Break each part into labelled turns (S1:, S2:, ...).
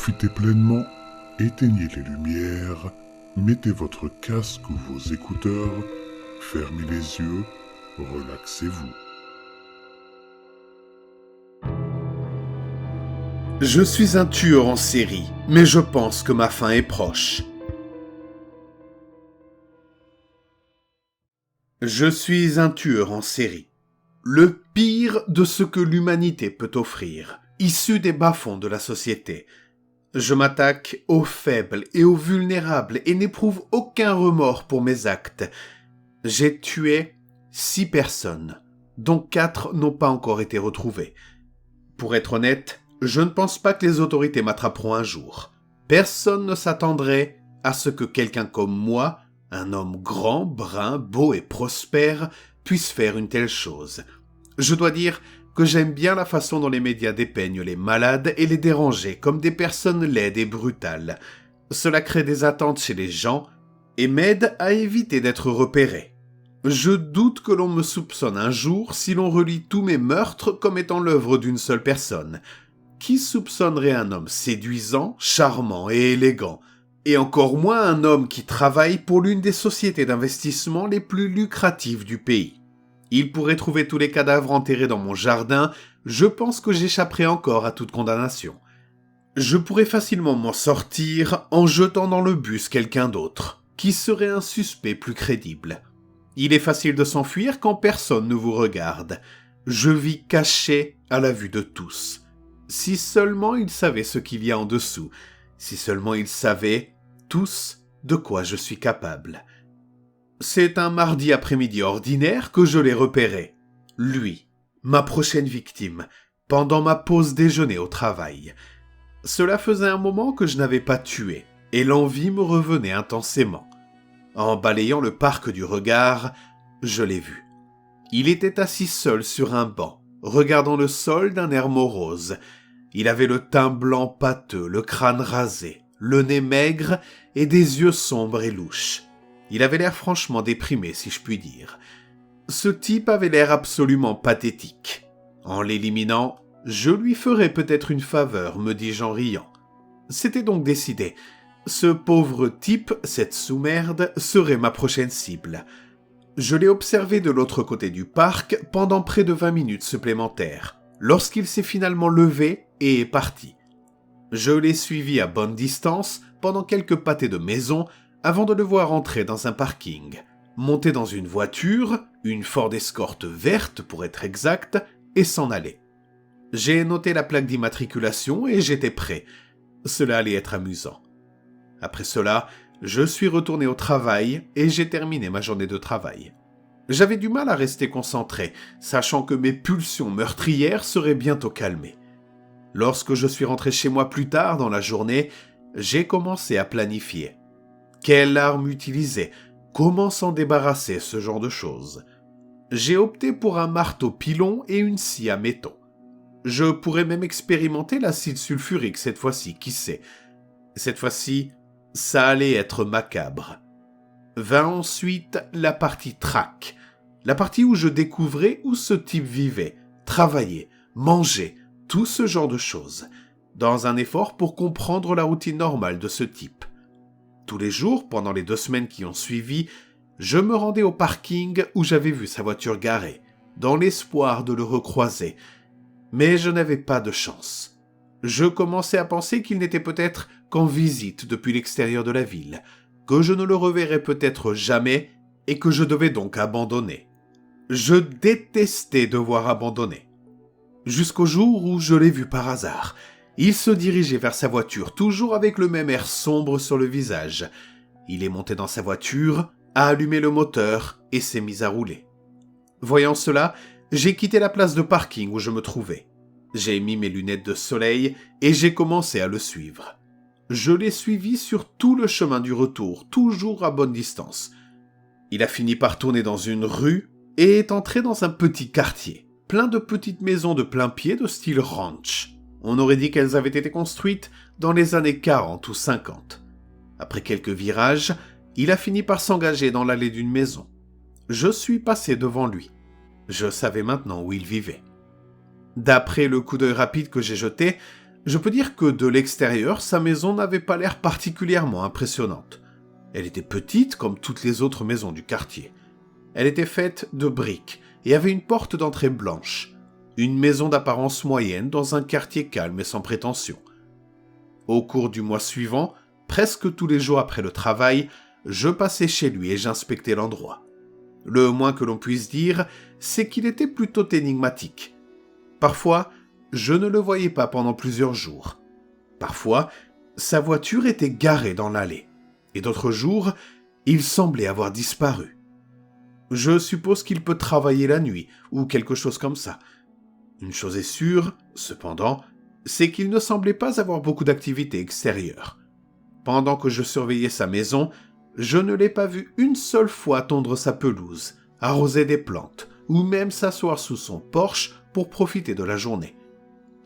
S1: profitez pleinement, éteignez les lumières, mettez votre casque ou vos écouteurs, fermez les yeux, relaxez-vous.
S2: Je suis un tueur en série, mais je pense que ma fin est proche. Je suis un tueur en série. Le pire de ce que l'humanité peut offrir, issu des bas-fonds de la société. Je m'attaque aux faibles et aux vulnérables et n'éprouve aucun remords pour mes actes. J'ai tué 6 personnes, dont 4 n'ont pas encore été retrouvées. Pour être honnête, je ne pense pas que les autorités m'attraperont un jour. Personne ne s'attendrait à ce que quelqu'un comme moi, un homme grand, brun, beau et prospère, puisse faire une telle chose. Je dois dire que j'aime bien la façon dont les médias dépeignent les malades et les dérangés comme des personnes laides et brutales. Cela crée des attentes chez les gens et m'aide à éviter d'être repéré. Je doute que l'on me soupçonne un jour si l'on relie tous mes meurtres comme étant l'œuvre d'une seule personne. Qui soupçonnerait un homme séduisant, charmant et élégant, et encore moins un homme qui travaille pour l'une des sociétés d'investissement les plus lucratives du pays? Il pourrait trouver tous les cadavres enterrés dans mon jardin, je pense que j'échapperai encore à toute condamnation. Je pourrais facilement m'en sortir en jetant dans le bus quelqu'un d'autre, qui serait un suspect plus crédible. Il est facile de s'enfuir quand personne ne vous regarde. Je vis caché à la vue de tous. Si seulement ils savaient ce qu'il y a en dessous, si seulement ils savaient, tous, de quoi je suis capable. C'est un mardi après-midi ordinaire que je l'ai repéré. Lui, ma prochaine victime, pendant ma pause déjeuner au travail. Cela faisait un moment que je n'avais pas tué, et l'envie me revenait intensément. En balayant le parc du regard, je l'ai vu. Il était assis seul sur un banc, regardant le sol d'un air morose. Il avait le teint blanc pâteux, le crâne rasé, le nez maigre et des yeux sombres et louches. Il avait l'air franchement déprimé, si je puis dire. Ce type avait l'air absolument pathétique. En l'éliminant, je lui ferais peut-être une faveur, me dis-je en riant. C'était donc décidé. Ce pauvre type, cette sous-merde, serait ma prochaine cible. Je l'ai observé de l'autre côté du parc pendant près de 20 minutes supplémentaires, lorsqu'il s'est finalement levé et est parti. Je l'ai suivi à bonne distance pendant quelques pâtés de maison avant de le voir entrer dans un parking, monter dans une voiture, une Ford Escort verte pour être exact, et s'en aller. J'ai noté la plaque d'immatriculation et j'étais prêt. Cela allait être amusant. Après cela, je suis retourné au travail et j'ai terminé ma journée de travail. J'avais du mal à rester concentré, sachant que mes pulsions meurtrières seraient bientôt calmées. Lorsque je suis rentré chez moi plus tard dans la journée, j'ai commencé à planifier. Quelle arme utiliser? Comment s'en débarrasser? Ce genre de choses. J'ai opté pour un marteau pilon et une scie à métaux. Je pourrais même expérimenter l'acide sulfurique cette fois-ci, qui sait. Cette fois-ci, ça allait être macabre. Vint ensuite la partie traque, la partie où je découvrais où ce type vivait, travaillait, mangeait, tout ce genre de choses, dans un effort pour comprendre la routine normale de ce type. Tous les jours, pendant les 2 semaines qui ont suivi, je me rendais au parking où j'avais vu sa voiture garée, dans l'espoir de le recroiser. Mais je n'avais pas de chance. Je commençais à penser qu'il n'était peut-être qu'en visite depuis l'extérieur de la ville, que je ne le reverrais peut-être jamais et que je devais donc abandonner. Je détestais devoir abandonner. Jusqu'au jour où je l'ai vu par hasard. Il se dirigeait vers sa voiture, toujours avec le même air sombre sur le visage. Il est monté dans sa voiture, a allumé le moteur et s'est mis à rouler. Voyant cela, j'ai quitté la place de parking où je me trouvais. J'ai mis mes lunettes de soleil et j'ai commencé à le suivre. Je l'ai suivi sur tout le chemin du retour, toujours à bonne distance. Il a fini par tourner dans une rue et est entré dans un petit quartier, plein de petites maisons de plein pied de style ranch. On aurait dit qu'elles avaient été construites dans les années 40 ou 50. Après quelques virages, il a fini par s'engager dans l'allée d'une maison. Je suis passé devant lui. Je savais maintenant où il vivait. D'après le coup d'œil rapide que j'ai jeté, Je peux dire que de l'extérieur, sa maison n'avait pas l'air particulièrement impressionnante. Elle était petite comme toutes les autres maisons du quartier. Elle était faite de briques et avait une porte d'entrée blanche. Une maison d'apparence moyenne dans un quartier calme et sans prétention. Au cours du mois suivant, presque tous les jours après le travail, je passais chez lui et j'inspectais l'endroit. Le moins que l'on puisse dire, c'est qu'il était plutôt énigmatique. Parfois, je ne le voyais pas pendant plusieurs jours. Parfois, sa voiture était garée dans l'allée. Et d'autres jours, il semblait avoir disparu. Je suppose qu'il peut travailler la nuit, ou quelque chose comme ça. Une chose est sûre, cependant, c'est qu'il ne semblait pas avoir beaucoup d'activités extérieures. Pendant que je surveillais sa maison, je ne l'ai pas vu une seule fois tondre sa pelouse, arroser des plantes, ou même s'asseoir sous son porche pour profiter de la journée.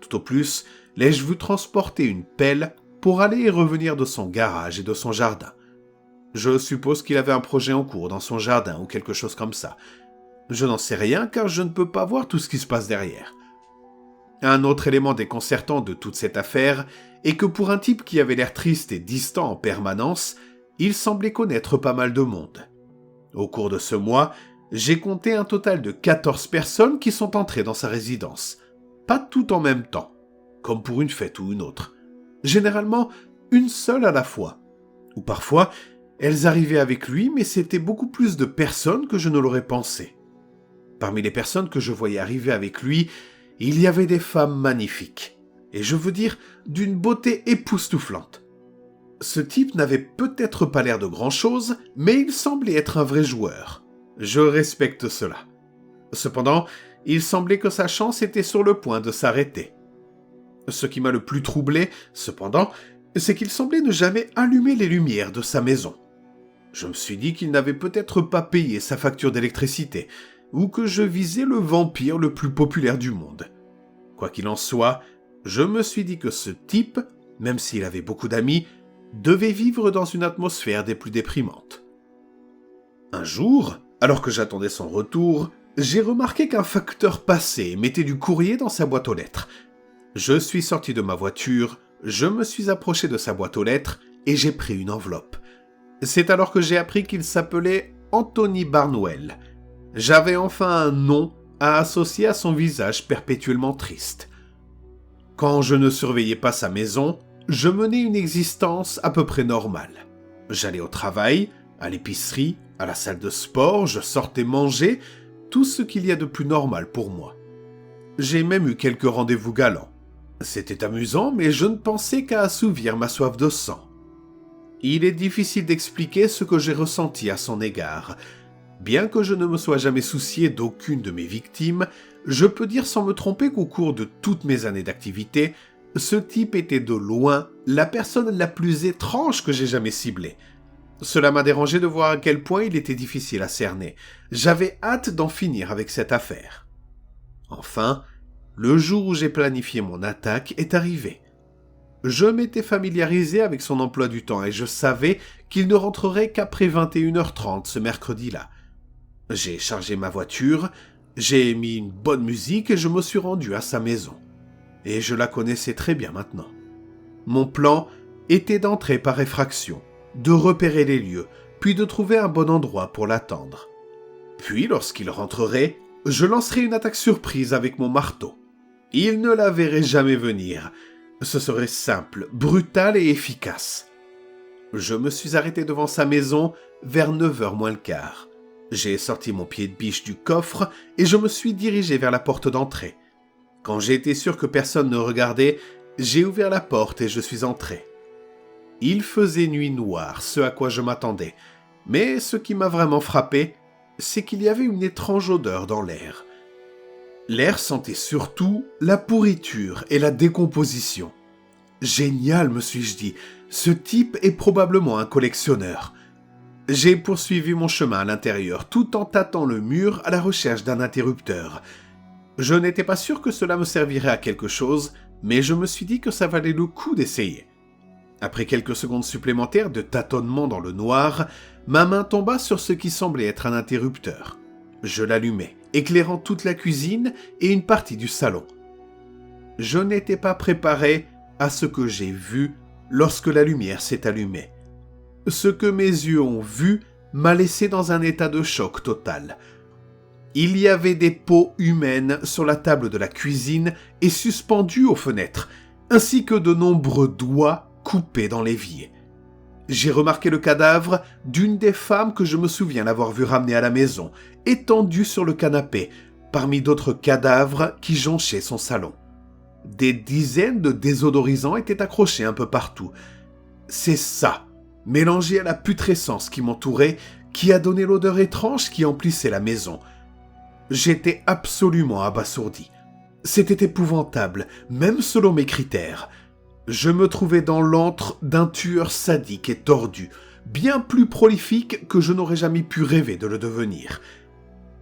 S2: Tout au plus, l'ai-je vu transporter une pelle pour aller et revenir de son garage et de son jardin. Je suppose qu'il avait un projet en cours dans son jardin ou quelque chose comme ça. Je n'en sais rien car je ne peux pas voir tout ce qui se passe derrière. Un autre élément déconcertant de toute cette affaire est que pour un type qui avait l'air triste et distant en permanence, il semblait connaître pas mal de monde. Au cours de ce mois, j'ai compté un total de 14 personnes qui sont entrées dans sa résidence. Pas tout en même temps, comme pour une fête ou une autre. Généralement, une seule à la fois. Ou parfois, elles arrivaient avec lui, mais c'était beaucoup plus de personnes que je ne l'aurais pensé. Parmi les personnes que je voyais arriver avec lui, il y avait des femmes magnifiques. Et je veux dire, d'une beauté époustouflante. Ce type n'avait peut-être pas l'air de grand-chose, mais il semblait être un vrai joueur. Je respecte cela. Cependant, il semblait que sa chance était sur le point de s'arrêter. Ce qui m'a le plus troublé, cependant, c'est qu'il semblait ne jamais allumer les lumières de sa maison. Je me suis dit qu'il n'avait peut-être pas payé sa facture d'électricité, ou que je visais le vampire le plus populaire du monde. Quoi qu'il en soit, je me suis dit que ce type, même s'il avait beaucoup d'amis, devait vivre dans une atmosphère des plus déprimantes. Un jour, alors que j'attendais son retour, j'ai remarqué qu'un facteur passait et mettait du courrier dans sa boîte aux lettres. Je suis sorti de ma voiture, je me suis approché de sa boîte aux lettres et j'ai pris une enveloppe. C'est alors que j'ai appris qu'il s'appelait Anthony Barnwell. J'avais enfin un nom à associer à son visage perpétuellement triste. Quand je ne surveillais pas sa maison, je menais une existence à peu près normale. J'allais au travail, à l'épicerie, à la salle de sport, je sortais manger, tout ce qu'il y a de plus normal pour moi. J'ai même eu quelques rendez-vous galants. C'était amusant, mais je ne pensais qu'à assouvir ma soif de sang. Il est difficile d'expliquer ce que j'ai ressenti à son égard. Bien que je ne me sois jamais soucié d'aucune de mes victimes, je peux dire sans me tromper qu'au cours de toutes mes années d'activité, ce type était de loin la personne la plus étrange que j'ai jamais ciblée. Cela m'a dérangé de voir à quel point il était difficile à cerner. J'avais hâte d'en finir avec cette affaire. Enfin, le jour où j'ai planifié mon attaque est arrivé. Je m'étais familiarisé avec son emploi du temps et je savais qu'il ne rentrerait qu'après 21h30 ce mercredi-là. J'ai chargé ma voiture, j'ai mis une bonne musique et je me suis rendu à sa maison. Et je la connaissais très bien maintenant. Mon plan était d'entrer par effraction, de repérer les lieux, puis de trouver un bon endroit pour l'attendre. Puis, lorsqu'il rentrerait, je lancerais une attaque surprise avec mon marteau. Il ne la verrait jamais venir. Ce serait simple, brutal et efficace. Je me suis arrêté devant sa maison vers 9h moins le quart. J'ai sorti mon pied de biche du coffre et je me suis dirigé vers la porte d'entrée. Quand j'ai été sûr que personne ne regardait, j'ai ouvert la porte et je suis entré. Il faisait nuit noire, ce à quoi je m'attendais. Mais ce qui m'a vraiment frappé, c'est qu'il y avait une étrange odeur dans l'air. L'air sentait surtout la pourriture et la décomposition. Génial, me suis-je dit, ce type est probablement un collectionneur. J'ai poursuivi mon chemin à l'intérieur, tout en tâtant le mur à la recherche d'un interrupteur. Je n'étais pas sûr que cela me servirait à quelque chose, mais je me suis dit que ça valait le coup d'essayer. Après quelques secondes supplémentaires de tâtonnement dans le noir, ma main tomba sur ce qui semblait être un interrupteur. Je l'allumai, éclairant toute la cuisine et une partie du salon. Je n'étais pas préparé à ce que j'ai vu lorsque la lumière s'est allumée. Ce que mes yeux ont vu m'a laissé dans un état de choc total. Il y avait des peaux humaines sur la table de la cuisine et suspendues aux fenêtres, ainsi que de nombreux doigts coupés dans l'évier. J'ai remarqué le cadavre d'une des femmes que je me souviens l'avoir vue ramener à la maison, étendue sur le canapé, parmi d'autres cadavres qui jonchaient son salon. Des dizaines de désodorisants étaient accrochés un peu partout. C'est ça, mélangé à la putrescence qui m'entourait, qui a donné l'odeur étrange qui emplissait la maison. J'étais absolument abasourdi. C'était épouvantable, même selon mes critères. Je me trouvais dans l'antre d'un tueur sadique et tordu, bien plus prolifique que je n'aurais jamais pu rêver de le devenir.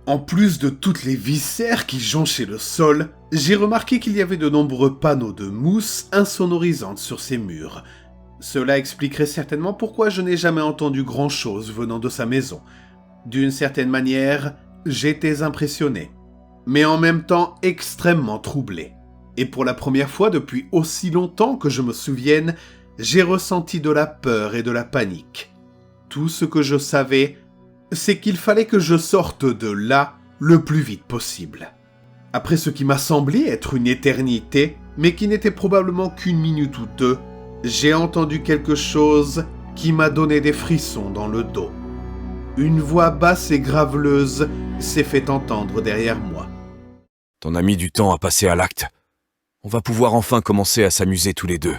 S2: En plus de toutes les viscères qui jonchaient le sol, j'ai remarqué qu'il y avait de nombreux panneaux de mousse insonorisante sur ces murs. Cela expliquerait certainement pourquoi je n'ai jamais entendu grand-chose venant de sa maison. D'une certaine manière, j'étais impressionné, mais en même temps extrêmement troublé. Et pour la première fois depuis aussi longtemps que je me souvienne, j'ai ressenti de la peur et de la panique. Tout ce que je savais, c'est qu'il fallait que je sorte de là le plus vite possible. Après ce qui m'a semblé être une éternité, mais qui n'était probablement qu'une minute ou deux, j'ai entendu quelque chose qui m'a donné des frissons dans le dos. Une voix basse et graveleuse s'est fait entendre derrière moi.
S3: Ton ami du temps a passé à l'acte. On va pouvoir enfin commencer à s'amuser tous les deux.